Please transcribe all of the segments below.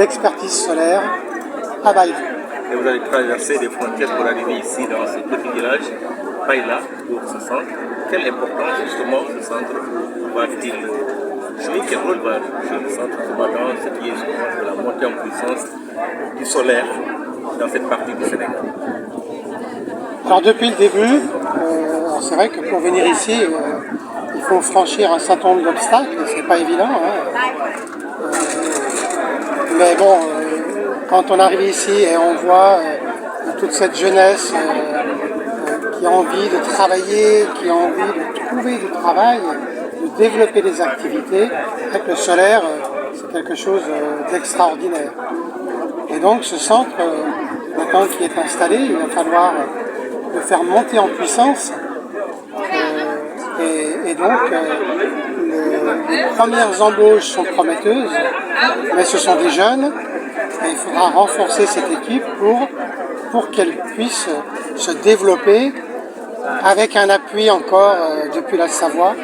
d'expertise solaire à Baïla. Et vous allez traverser les frontières pour arriver ici dans ce petit village, Baïla, pour ce centre. Quelle importance justement ce centre va-t-il jouer? Quel rôle va jouer le centre dans ce qui est justement de la montée en puissance du solaire dans cette partie du Sénégal? Alors depuis le début, c'est vrai que pour venir ici, il faut franchir un certain nombre d'obstacles, c'est pas évident. Mais bon, quand on arrive ici et on voit toute cette jeunesse qui a envie de travailler, qui a envie de trouver du travail, de développer des activités, avec le solaire, c'est quelque chose d'extraordinaire. Et donc ce centre, maintenant qui est installé, il va falloir le faire monter en puissance. Et donc, les premières embauches sont prometteuses, mais ce sont des jeunes, et il faudra renforcer cette équipe pour qu'elle puisse se développer avec un appui encore depuis la Savoie,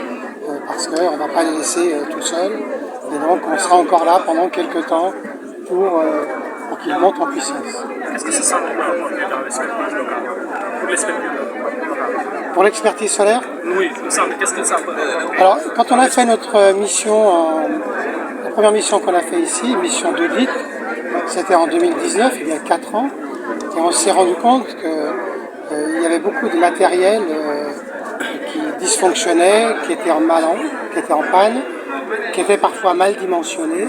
parce qu'on ne va pas les laisser tout seuls, et donc on sera encore là pendant quelques temps pour qu'ils montent en puissance. Qu'est-ce que ce centre va apporter dans l'expertise locale, pour l'expertise locale? Pour l'expertise solaire? Oui, le centre, qu'est-ce que ça peut apporter? Alors, quand on a fait notre mission, la première mission qu'on a fait ici, mission d'audit, c'était en 2019, il y a 4 ans, et on s'est rendu compte qu'il y avait beaucoup de matériel qui dysfonctionnait, qui était en panne, qui était parfois mal dimensionné,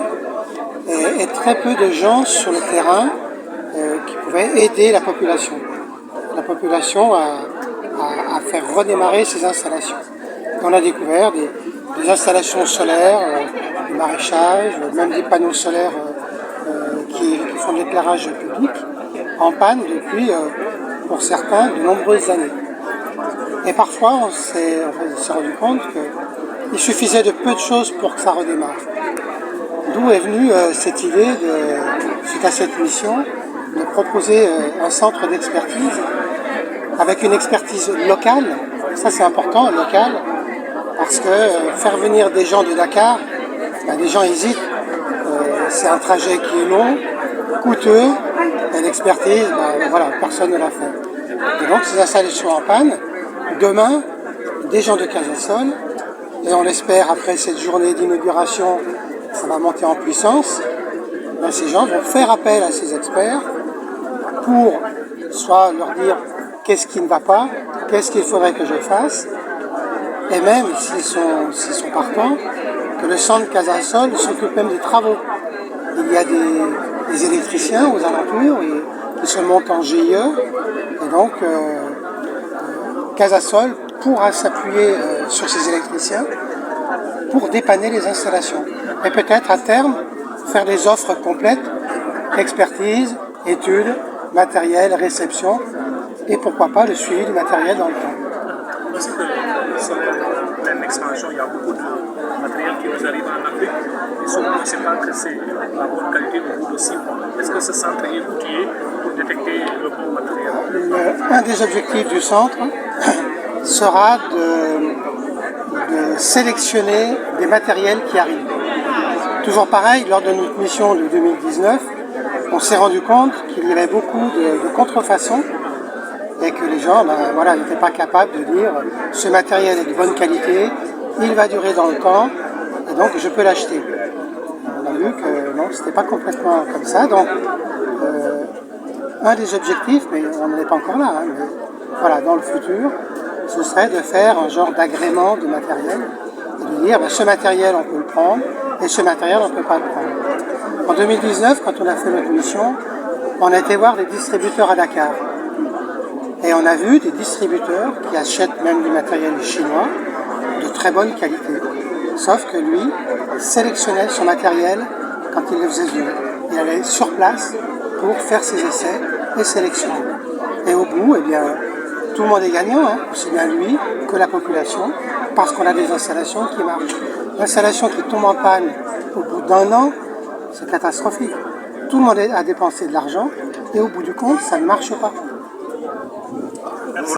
et très peu de gens sur le terrain qui pouvaient aider la population. La population à faire redémarrer ces installations. On a découvert des installations solaires, du maraîchage, même des panneaux solaires qui font de l'éclairage public, en panne depuis, pour certains, de nombreuses années. Et parfois, on s'est rendu compte qu'il suffisait de peu de choses pour que ça redémarre. D'où est venue cette idée, suite à cette mission, de proposer un centre d'expertise avec une expertise locale. Ça c'est important, locale, parce que faire venir des gens de Dakar, les gens hésitent, c'est un trajet qui est long, coûteux, et l'expertise, voilà, personne ne l'a fait. Et donc ces installations en panne, demain, des gens de Casasol, et on l'espère après cette journée d'inauguration, ça va monter en puissance, ces gens vont faire appel à ces experts pour soit leur dire qu'est-ce qui ne va pas, qu'est-ce qu'il faudrait que je fasse, et même s'ils sont partants, que le centre Casasol s'occupe même des travaux. Il y a des électriciens aux alentours qui se montent en GIE, et donc Casasol pourra s'appuyer sur ces électriciens pour dépanner les installations. Et peut-être à terme faire des offres complètes, expertise, études, matériel, réception, et pourquoi pas le suivi du matériel dans le temps. Parce que c'est en pleine expansion, il y a beaucoup de matériel qui nous arrive en Afrique, et souvent on ne sait pas que c'est la bonne qualité au bout de 6 mois. Est-ce que ce centre est outillé pour détecter le bon matériel? Un des objectifs du centre sera de sélectionner des matériels qui arrivent. Toujours pareil, lors de notre mission de 2019, on s'est rendu compte qu'il y avait beaucoup de contrefaçons et que les gens n'étaient pas capables de dire ce matériel est de bonne qualité, il va durer dans le temps et donc je peux l'acheter. On a vu que non, c'était pas complètement comme ça. Donc un des objectifs, mais on n'en est pas encore là, mais voilà, dans le futur, ce serait de faire un genre d'agrément de matériel et de dire ce matériel on peut le prendre et ce matériel on ne peut pas le prendre. En 2019, quand on a fait notre mission, on a été voir des distributeurs à Dakar. Et on a vu des distributeurs qui achètent même du matériel chinois de très bonne qualité. Sauf que lui sélectionnait son matériel quand il le faisait venir. Il allait sur place pour faire ses essais et sélectionner. Et au bout, eh bien, tout le monde est gagnant, aussi bien lui que la population, parce qu'on a des installations qui marchent. L'installation qui tombe en panne au bout d'1 an, c'est catastrophique. Tout le monde a dépensé de l'argent et au bout du compte, ça ne marche pas.